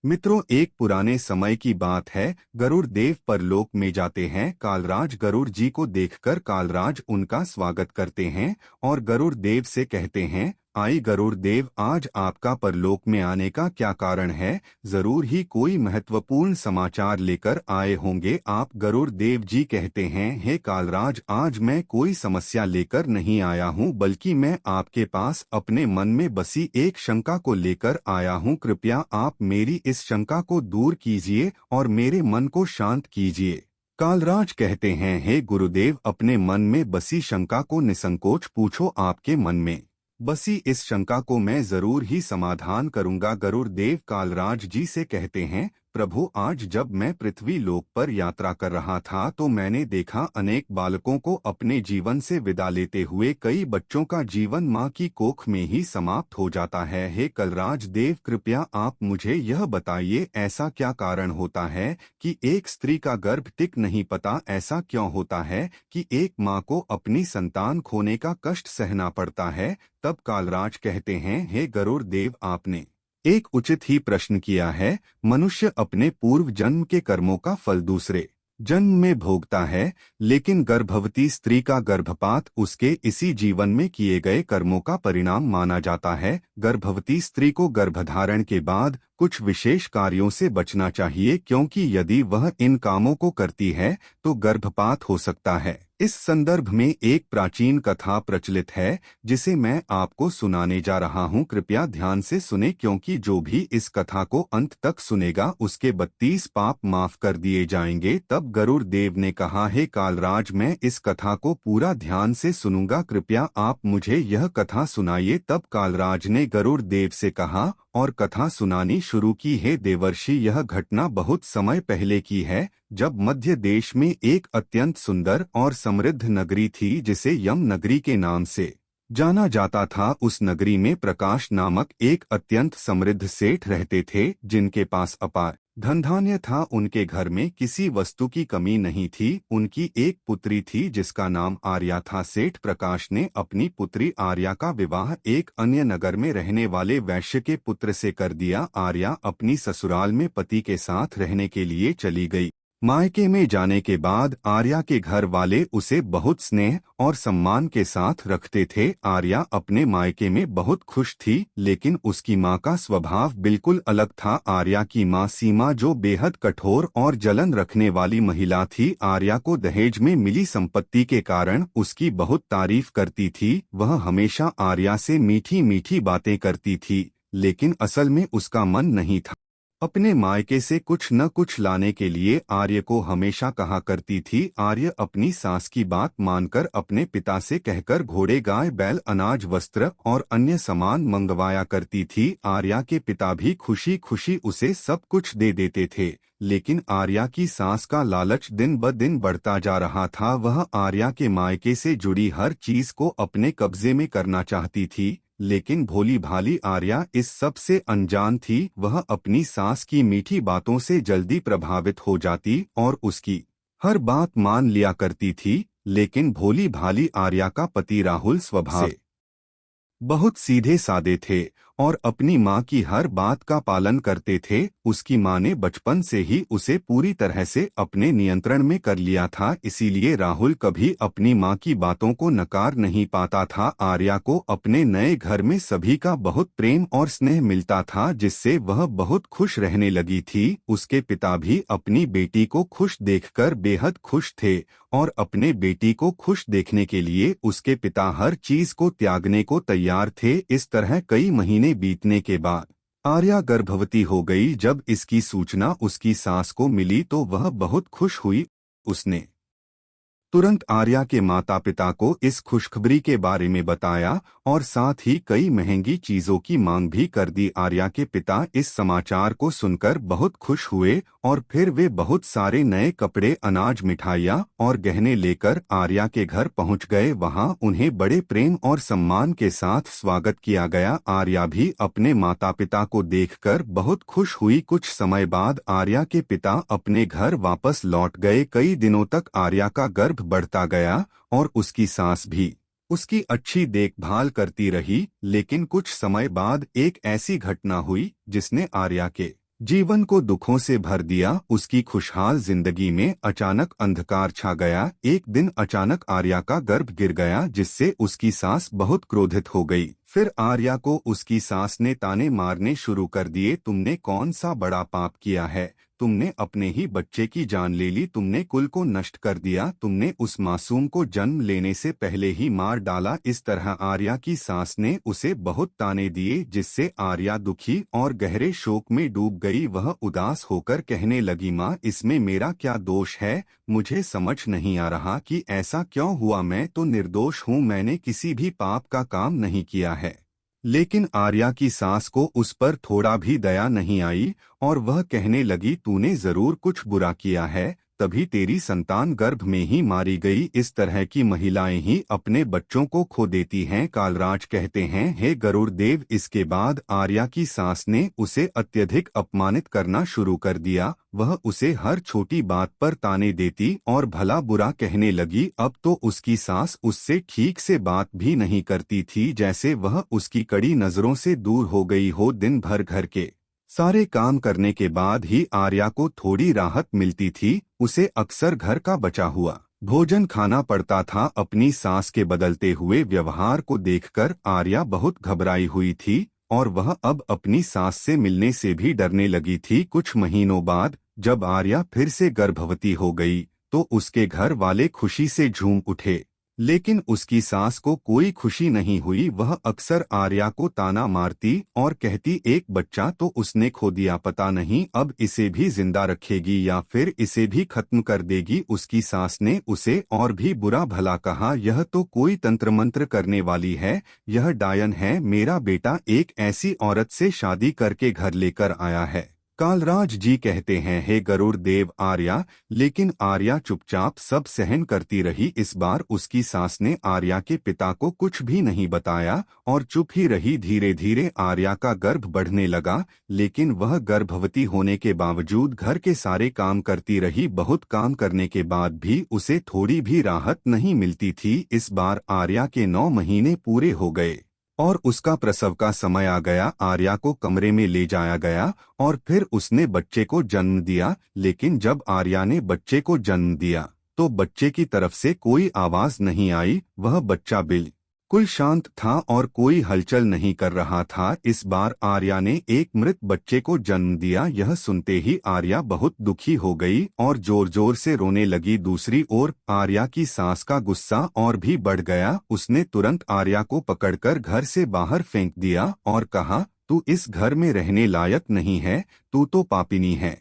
मित्रों, एक पुराने समय की बात है। गरुड़ देव परलोक में जाते हैं। कालराज गरुड़ जी को देखकर कालराज उनका स्वागत करते हैं और गरुड़ देव से कहते हैं, आई गरुड़ देव, आज आपका परलोक में आने का क्या कारण है? जरूर ही कोई महत्वपूर्ण समाचार लेकर आए होंगे आप। गरुड़ देव जी कहते हैं, हे कालराज, आज मैं कोई समस्या लेकर नहीं आया हूँ, बल्कि मैं आपके पास अपने मन में बसी एक शंका को लेकर आया हूँ। कृपया आप मेरी इस शंका को दूर कीजिए और मेरे मन को शांत कीजिए। कालराज कहते हैं, हे गुरुदेव, अपने मन में बसी शंका को निसंकोच पूछो। आपके मन में बसी इस शंका को मैं जरूर ही समाधान करूंगा। गरुड़ देव कालराज जी से कहते हैं, प्रभु, आज जब मैं पृथ्वी लोक पर यात्रा कर रहा था तो मैंने देखा अनेक बालकों को अपने जीवन से विदा लेते हुए। कई बच्चों का जीवन माँ की कोख में ही समाप्त हो जाता है। हे कलराज देव, कृपया आप मुझे यह बताइए, ऐसा क्या कारण होता है कि एक स्त्री का गर्भ टिक नहीं पाता? ऐसा क्यों होता है कि एक माँ को अपनी संतान खोने का कष्ट सहना पड़ता है? तब कालराज कहते हैं, हे गरुड़ देव, आपने एक उचित ही प्रश्न किया है। मनुष्य अपने पूर्व जन्म के कर्मों का फल दूसरे जन्म में भोगता है, लेकिन गर्भवती स्त्री का गर्भपात उसके इसी जीवन में किए गए कर्मों का परिणाम माना जाता है। गर्भवती स्त्री को गर्भधारण के बाद कुछ विशेष कार्यों से बचना चाहिए, क्योंकि यदि वह इन कामों को करती है तो गर्भपात हो सकता है। इस संदर्भ में एक प्राचीन कथा प्रचलित है जिसे मैं आपको सुनाने जा रहा हूँ। कृपया ध्यान से सुने, क्योंकि जो भी इस कथा को अंत तक सुनेगा उसके 32 पाप माफ कर दिए जाएंगे। तब गरुड़ देव ने कहा, हे कालराज, मैं इस कथा को पूरा ध्यान से सुनूंगा, कृपया आप मुझे यह कथा सुनाइए। तब कालराज ने गरुड़ देव से कहा और कथा सुनानी शुरू की। हे देवर्षि, यह घटना बहुत समय पहले की है, जब मध्य देश में एक अत्यंत सुंदर और समृद्ध नगरी थी जिसे यम नगरी के नाम से जाना जाता था। उस नगरी में प्रकाश नामक एक अत्यंत समृद्ध सेठ रहते थे, जिनके पास अपार धन धान्य था। उनके घर में किसी वस्तु की कमी नहीं थी। उनकी एक पुत्री थी जिसका नाम आर्या था। सेठ प्रकाश ने अपनी पुत्री आर्या का विवाह एक अन्य नगर में रहने वाले वैश्य के पुत्र से कर दिया। आर्या अपनी ससुराल में पति के साथ रहने के लिए चली गई। मायके में जाने के बाद आर्या के घर वाले उसे बहुत स्नेह और सम्मान के साथ रखते थे। आर्या अपने मायके में बहुत खुश थी, लेकिन उसकी माँ का स्वभाव बिल्कुल अलग था। आर्या की माँ सीमा, जो बेहद कठोर और जलन रखने वाली महिला थी, आर्या को दहेज में मिली संपत्ति के कारण उसकी बहुत तारीफ करती थी। वह हमेशा आर्या से मीठी मीठी बातें करती थी, लेकिन असल में उसका मन नहीं था। अपने मायके से कुछ न कुछ लाने के लिए आर्य को हमेशा कहा करती थी। आर्य अपनी सास की बात मानकर अपने पिता से कहकर घोड़े, गाय, बैल, अनाज, वस्त्र और अन्य सामान मंगवाया करती थी। आर्या के पिता भी खुशी खुशी उसे सब कुछ दे देते थे, लेकिन आर्या की सास का लालच दिन ब दिन बढ़ता जा रहा था। वह आर्या के मायके से जुड़ी हर चीज को अपने कब्जे में करना चाहती थी, लेकिन भोली भाली आर्या इस सब से अनजान थी। वह अपनी सास की मीठी बातों से जल्दी प्रभावित हो जाती और उसकी हर बात मान लिया करती थी। लेकिन भोली भाली आर्या का पति राहुल स्वभाव से बहुत सीधे सादे थे और अपनी माँ की हर बात का पालन करते थे। उसकी माँ ने बचपन से ही उसे पूरी तरह से अपने नियंत्रण में कर लिया था, इसीलिए राहुल कभी अपनी माँ की बातों को नकार नहीं पाता था। आर्या को अपने नए घर में सभी का बहुत प्रेम और स्नेह मिलता था, जिससे वह बहुत खुश रहने लगी थी। उसके पिता भी अपनी बेटी को खुश देखकर बेहद खुश थे और अपने बेटी को खुश देखने के लिए उसके पिता हर चीज को त्यागने को तैयार थे। इस तरह कई महीने बीतने के बाद आर्या गर्भवती हो गई। जब इसकी सूचना उसकी सास को मिली तो वह बहुत खुश हुई। उसने तुरंत आर्या के माता पिता को इस खुशखबरी के बारे में बताया और साथ ही कई महंगी चीजों की मांग भी कर दी। आर्या के पिता इस समाचार को सुनकर बहुत खुश हुए और फिर वे बहुत सारे नए कपड़े, अनाज, मिठाइयाँ और गहने लेकर आर्या के घर पहुंच गए। वहां उन्हें बड़े प्रेम और सम्मान के साथ स्वागत किया गया। आर्या भी अपने माता पिता को देखकर बहुत खुश हुई। कुछ समय बाद आर्या के पिता अपने घर वापस लौट गए। कई दिनों तक आर्या का गर्भ बढ़ता गया और उसकी सास भी उसकी अच्छी देखभाल करती रही। लेकिन कुछ समय बाद एक ऐसी घटना हुई जिसने आर्या के जीवन को दुखों से भर दिया। उसकी खुशहाल जिंदगी में अचानक अंधकार छा गया। एक दिन अचानक आर्या का गर्भ गिर गया, जिससे उसकी सास बहुत क्रोधित हो गई। फिर आर्या को उसकी सास ने ताने मारने शुरू कर दिए। तुमने कौन सा बड़ा पाप किया है? तुमने अपने ही बच्चे की जान ले ली। तुमने कुल को नष्ट कर दिया। तुमने उस मासूम को जन्म लेने से पहले ही मार डाला। इस तरह आर्या की सास ने उसे बहुत ताने दिए, जिससे आर्या दुखी और गहरे शोक में डूब गई। वह उदास होकर कहने लगी, माँ, इसमें मेरा क्या दोष है? मुझे समझ नहीं आ रहा कि ऐसा क्यों हुआ। मैं तो निर्दोष हूँ, मैंने किसी भी पाप का काम नहीं किया है। लेकिन आर्या की सास को उस पर थोड़ा भी दया नहीं आई और वह कहने लगी, तूने जरूर कुछ बुरा किया है, तभी तेरी संतान गर्भ में ही मारी गई। इस तरह की महिलाएं ही अपने बच्चों को खो देती हैं। कालराज कहते हैं, हे गरुड़ देव। इसके बाद आर्या की सास ने उसे अत्यधिक अपमानित करना शुरू कर दिया। वह उसे हर छोटी बात पर ताने देती और भला बुरा कहने लगी। अब तो उसकी सास उससे ठीक से बात भी नहीं करती थी, जैसे वह उसकी कड़ी नजरों से दूर हो गई हो। दिन भर घर के सारे काम करने के बाद ही आर्या को थोड़ी राहत मिलती थी। उसे अक्सर घर का बचा हुआ भोजन खाना पड़ता था। अपनी सास के बदलते हुए व्यवहार को देखकर आर्या बहुत घबराई हुई थी और वह अब अपनी सास से मिलने से भी डरने लगी थी। कुछ महीनों बाद जब आर्या फिर से गर्भवती हो गई तो उसके घर वाले खुशी से झूम उठे, लेकिन उसकी सास को कोई खुशी नहीं हुई। वह अक्सर आर्या को ताना मारती और कहती, एक बच्चा तो उसने खो दिया, पता नहीं अब इसे भी जिंदा रखेगी या फिर इसे भी खत्म कर देगी। उसकी सास ने उसे और भी बुरा भला कहा, यह तो कोई तंत्र मंत्र करने वाली है, यह डायन है। मेरा बेटा एक ऐसी औरत से शादी करके घर लेकर आया है। कालराज जी कहते हैं, हे गरुड़ देव, आर्या। लेकिन आर्या चुपचाप सब सहन करती रही। इस बार उसकी सास ने आर्या के पिता को कुछ भी नहीं बताया और चुप ही रही। धीरे धीरे आर्या का गर्भ बढ़ने लगा, लेकिन वह गर्भवती होने के बावजूद घर के सारे काम करती रही। बहुत काम करने के बाद भी उसे थोड़ी भी राहत नहीं मिलती थी। इस बार आर्या के 9 महीने पूरे हो गए और उसका प्रसव का समय आ गया। आर्या को कमरे में ले जाया गया और फिर उसने बच्चे को जन्म दिया। लेकिन जब आर्या ने बच्चे को जन्म दिया तो बच्चे की तरफ से कोई आवाज नहीं आई। वह बच्चा बिल्कुल शांत था और कोई हलचल नहीं कर रहा था। इस बार आर्या ने एक मृत बच्चे को जन्म दिया। यह सुनते ही आर्या बहुत दुखी हो गई और जोर जोर से रोने लगी। दूसरी ओर आर्या की सास का गुस्सा और भी बढ़ गया। उसने तुरंत आर्या को पकड़कर घर से बाहर फेंक दिया और कहा, तू इस घर में रहने लायक नहीं है, तू तो पापिनी है।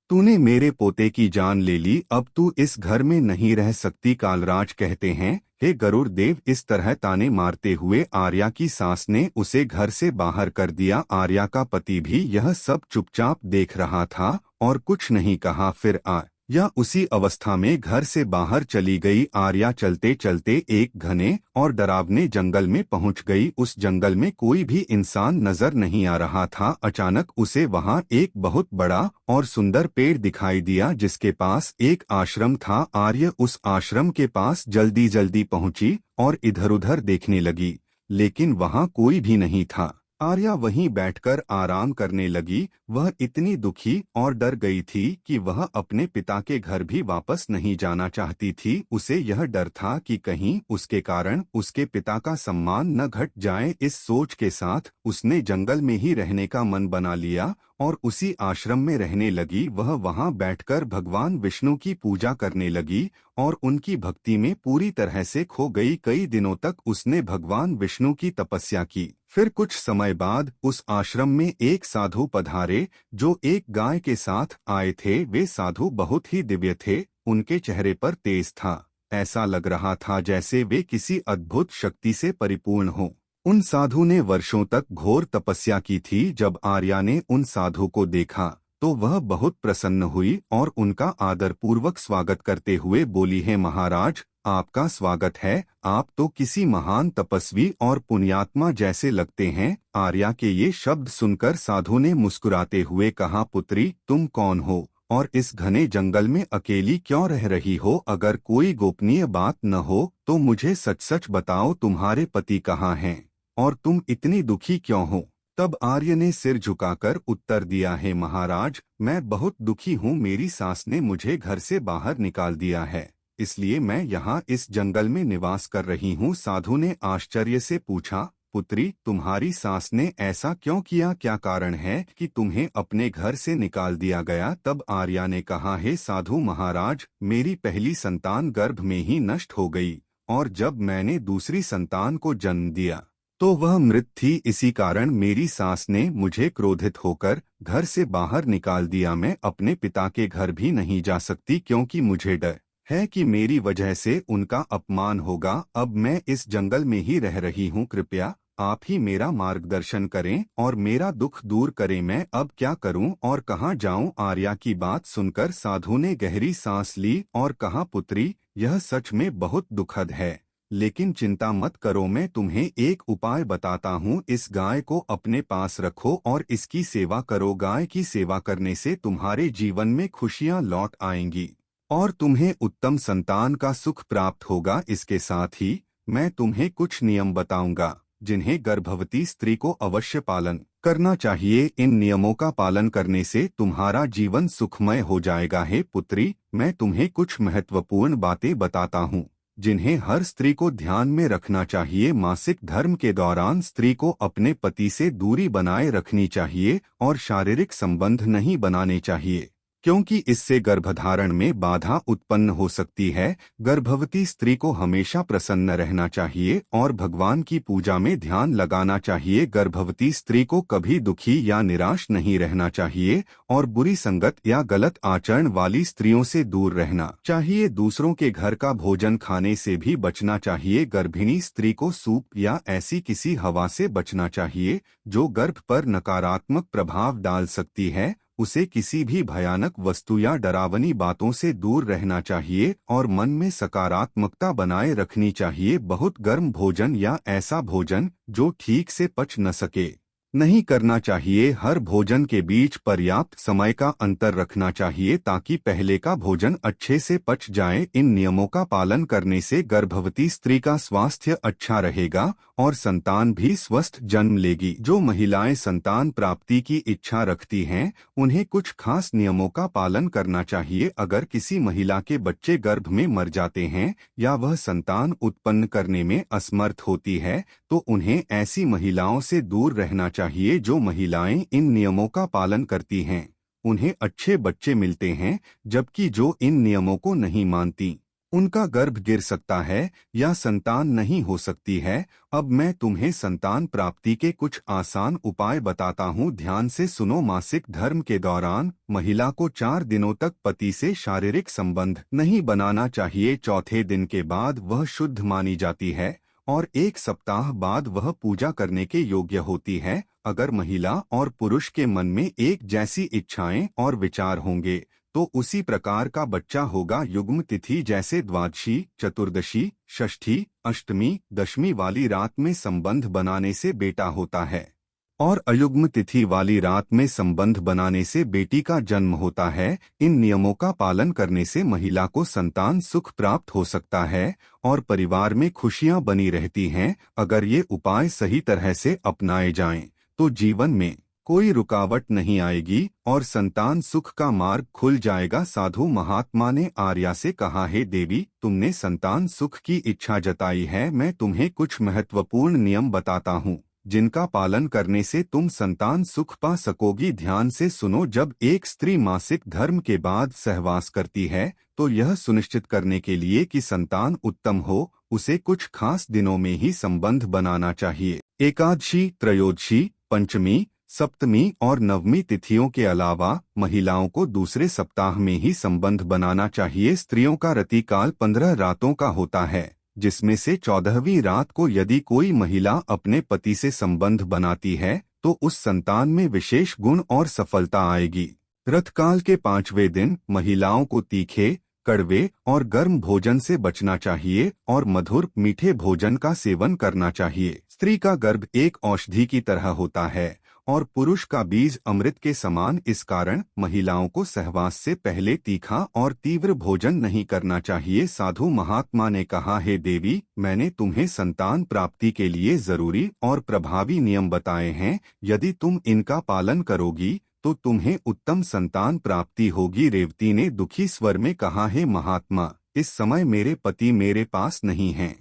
तूने मेरे पोते की जान ले ली, अब तू इस घर में नहीं रह सकती। कालराज कहते हैं, हे गरुड़ देव। इस तरह ताने मारते हुए आर्या की सास ने उसे घर से बाहर कर दिया। आर्या का पति भी यह सब चुपचाप देख रहा था और कुछ नहीं कहा। फिर या उसी अवस्था में घर से बाहर चली गई। आर्या चलते चलते एक घने और डरावने जंगल में पहुंच गई। उस जंगल में कोई भी इंसान नजर नहीं आ रहा था। अचानक उसे वहां एक बहुत बड़ा और सुंदर पेड़ दिखाई दिया, जिसके पास एक आश्रम था। आर्य उस आश्रम के पास जल्दी जल्दी पहुंची और इधर-उधर देखने लगी, लेकिन वहां कोई भी नहीं था। आर्या वहीं बैठकर आराम करने लगी। वह इतनी दुखी और डर गई थी कि वह अपने पिता के घर भी वापस नहीं जाना चाहती थी। उसे यह डर था कि कहीं उसके कारण उसके पिता का सम्मान न घट जाए। इस सोच के साथ उसने जंगल में ही रहने का मन बना लिया और उसी आश्रम में रहने लगी। वह वहां बैठकर भगवान विष्णु की पूजा करने लगी और उनकी भक्ति में पूरी तरह से खो गई। कई दिनों तक उसने भगवान विष्णु की तपस्या की। फिर कुछ समय बाद उस आश्रम में एक साधु पधारे, जो एक गाय के साथ आए थे। वे साधु बहुत ही दिव्य थे। उनके चेहरे पर तेज था। ऐसा लग रहा था जैसे वे किसी अद्भुत शक्ति से परिपूर्ण हों। उन साधु ने वर्षों तक घोर तपस्या की थी। जब आर्या ने उन साधु को देखा तो वह बहुत प्रसन्न हुई और उनका आदरपूर्वक स्वागत करते हुए बोली, है महाराज, आपका स्वागत है। आप तो किसी महान तपस्वी और पुण्यात्मा जैसे लगते हैं। आर्या के ये शब्द सुनकर साधु ने मुस्कुराते हुए कहा, पुत्री, तुम कौन हो और इस घने जंगल में अकेली क्यों रह रही हो? अगर कोई गोपनीय बात न हो तो मुझे सच सच बताओ, तुम्हारे पति कहाँ हैं और तुम इतनी दुखी क्यों हो? तब आर्य ने सिर झुकाकर उत्तर दिया, है महाराज, मैं बहुत दुखी हूँ। मेरी सास ने मुझे घर से बाहर निकाल दिया है, इसलिए मैं यहाँ इस जंगल में निवास कर रही हूँ। साधु ने आश्चर्य से पूछा, पुत्री, तुम्हारी सास ने ऐसा क्यों किया? क्या कारण है कि तुम्हें अपने घर से निकाल दिया गया? तब आर्या ने कहा, हे साधु महाराज, मेरी पहली संतान गर्भ में ही नष्ट हो गई, और जब मैंने दूसरी संतान को जन्म दिया तो वह मृत थी। इसी कारण मेरी सास ने मुझे क्रोधित होकर घर से बाहर निकाल दिया। मैं अपने पिता के घर भी नहीं जा सकती, क्योंकि मुझे डर है कि मेरी वजह से उनका अपमान होगा। अब मैं इस जंगल में ही रह रही हूँ। कृपया आप ही मेरा मार्गदर्शन करें और मेरा दुख दूर करें। मैं अब क्या करूं और कहां जाऊं? आर्या की बात सुनकर साधु ने गहरी सांस ली और कहा, पुत्री, यह सच में बहुत दुखद है, लेकिन चिंता मत करो। मैं तुम्हें एक उपाय बताता हूँ। इस गाय को अपने पास रखो और इसकी सेवा करो। गाय की सेवा करने से तुम्हारे जीवन में खुशियाँ लौट आएंगी और तुम्हें उत्तम संतान का सुख प्राप्त होगा। इसके साथ ही मैं तुम्हें कुछ नियम बताऊंगा जिन्हें गर्भवती स्त्री को अवश्य पालन करना चाहिए। इन नियमों का पालन करने से तुम्हारा जीवन सुखमय हो जाएगा। हे पुत्री, मैं तुम्हें कुछ महत्वपूर्ण बातें बताता हूँ जिन्हें हर स्त्री को ध्यान में रखना चाहिए। मासिक धर्म के दौरान स्त्री को अपने पति से दूरी बनाए रखनी चाहिए और शारीरिक संबंध नहीं बनाने चाहिए, क्योंकि इससे गर्भधारण में बाधा उत्पन्न हो सकती है। गर्भवती स्त्री को हमेशा प्रसन्न रहना चाहिए और भगवान की पूजा में ध्यान लगाना चाहिए। गर्भवती स्त्री को कभी दुखी या निराश नहीं रहना चाहिए और बुरी संगत या गलत आचरण वाली स्त्रियों से दूर रहना चाहिए। दूसरों के घर का भोजन खाने से भी बचना चाहिए। गर्भिणी स्त्री को सूप या ऐसी किसी हवा से बचना चाहिए जो गर्भ पर नकारात्मक प्रभाव डाल सकती है। उसे किसी भी भयानक वस्तु या डरावनी बातों से दूर रहना चाहिए और मन में सकारात्मकता बनाए रखनी चाहिए। बहुत गर्म भोजन या ऐसा भोजन जो ठीक से पच न सके नहीं करना चाहिए। हर भोजन के बीच पर्याप्त समय का अंतर रखना चाहिए ताकि पहले का भोजन अच्छे से पच जाए। इन नियमों का पालन करने से गर्भवती स्त्री का स्वास्थ्य अच्छा रहेगा और संतान भी स्वस्थ जन्म लेगी। जो महिलाएं संतान प्राप्ति की इच्छा रखती हैं, उन्हें कुछ खास नियमों का पालन करना चाहिए। अगर किसी महिला के बच्चे गर्भ में मर जाते हैं या वह संतान उत्पन्न करने में असमर्थ होती है, तो उन्हें ऐसी महिलाओं से दूर रहना चाहिए। जो महिलाएं इन नियमों का पालन करती हैं, उन्हें अच्छे बच्चे मिलते हैं, जबकि जो इन नियमों को नहीं मानती, उनका गर्भ गिर सकता है या संतान नहीं हो सकती है। अब मैं तुम्हें संतान प्राप्ति के कुछ आसान उपाय बताता हूँ, ध्यान से सुनो। मासिक धर्म के दौरान महिला को 4 दिनों तक पति से शारीरिक संबंध नहीं बनाना चाहिए। चौथे दिन के बाद वह शुद्ध मानी जाती है और 1 सप्ताह बाद वह पूजा करने के योग्य होती है। अगर महिला और पुरुष के मन में एक जैसी इच्छाएं और विचार होंगे तो उसी प्रकार का बच्चा होगा। युग्म तिथि जैसे द्वादशी, चतुर्दशी, षष्ठी, अष्टमी, दशमी वाली रात में संबंध बनाने से बेटा होता है और अयुग्म तिथि वाली रात में संबंध बनाने से बेटी का जन्म होता है। इन नियमों का पालन करने से महिला को संतान सुख प्राप्त हो सकता है और परिवार में खुशियां बनी रहती हैं। अगर ये उपाय सही तरह से अपनाए जाएं, तो जीवन में कोई रुकावट नहीं आएगी और संतान सुख का मार्ग खुल जाएगा। साधु महात्मा ने आर्या से कहा, हे देवी, तुमने संतान सुख की इच्छा जताई है। मैं तुम्हें कुछ महत्वपूर्ण नियम बताता हूँ जिनका पालन करने से तुम संतान सुख पा सकोगी। ध्यान से सुनो। जब एक स्त्री मासिक धर्म के बाद सहवास करती है, तो यह सुनिश्चित करने के लिए कि संतान उत्तम हो, उसे कुछ खास दिनों में ही संबंध बनाना चाहिए। एकादशी, त्रयोदशी, पंचमी, सप्तमी और नवमी तिथियों के अलावा महिलाओं को दूसरे सप्ताह में ही संबंध बनाना चाहिए। स्त्रियों का रतिकाल 15 रातों का होता है, जिसमें से 14वीं रात को यदि कोई महिला अपने पति से संबंध बनाती है तो उस संतान में विशेष गुण और सफलता आएगी। रथकाल के 5वें दिन महिलाओं को तीखे, कड़वे और गर्म भोजन से बचना चाहिए और मधुर मीठे भोजन का सेवन करना चाहिए। स्त्री का गर्भ एक औषधि की तरह होता है और पुरुष का बीज अमृत के समान। इस कारण महिलाओं को सहवास से पहले तीखा और तीव्र भोजन नहीं करना चाहिए। साधु महात्मा ने कहा, हे देवी, मैंने तुम्हें संतान प्राप्ति के लिए जरूरी और प्रभावी नियम बताए हैं। यदि तुम इनका पालन करोगी तो तुम्हें उत्तम संतान प्राप्ति होगी। रेवती ने दुखी स्वर में कहा, हे महात्मा, इस समय मेरे पति मेरे पास नहीं हैं,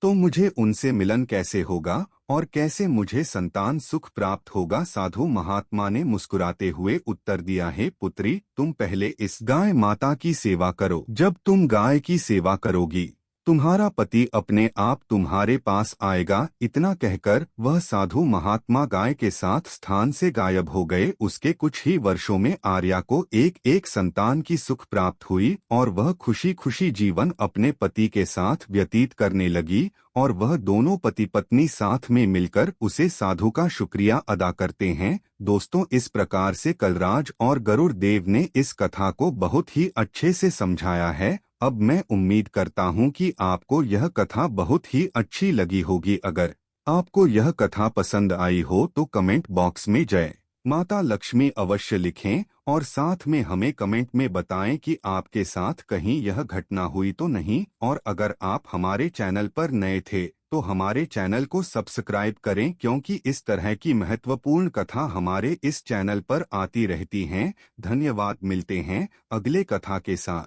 तो मुझे उनसे मिलन कैसे होगा और कैसे मुझे संतान सुख प्राप्त होगा। साधु महात्मा ने मुस्कुराते हुए उत्तर दिया, हे पुत्री, तुम पहले इस गाय माता की सेवा करो। जब तुम गाय की सेवा करोगी तुम्हारा पति अपने आप तुम्हारे पास आएगा। इतना कहकर वह साधु महात्मा गाय के साथ स्थान से गायब हो गए। उसके कुछ ही वर्षों में आर्या को एक एक संतान की सुख प्राप्त हुई और वह खुशी खुशी जीवन अपने पति के साथ व्यतीत करने लगी और वह दोनों पति पत्नी साथ में मिलकर उसे साधु का शुक्रिया अदा करते हैं। दोस्तों, इस प्रकार से कलराज और गरुड़ देव ने इस कथा को बहुत ही अच्छे से समझाया है। अब मैं उम्मीद करता हूँ कि आपको यह कथा बहुत ही अच्छी लगी होगी। अगर आपको यह कथा पसंद आई हो तो कमेंट बॉक्स में जय माता लक्ष्मी अवश्य लिखें और साथ में हमें कमेंट में बताएं कि आपके साथ कहीं यह घटना हुई तो नहीं। और अगर आप हमारे चैनल पर नए थे तो हमारे चैनल को सब्सक्राइब करें, क्योंकि इस तरह की महत्वपूर्ण कथा हमारे इस चैनल पर आती रहती हैं। धन्यवाद। मिलते हैं अगले कथा के साथ।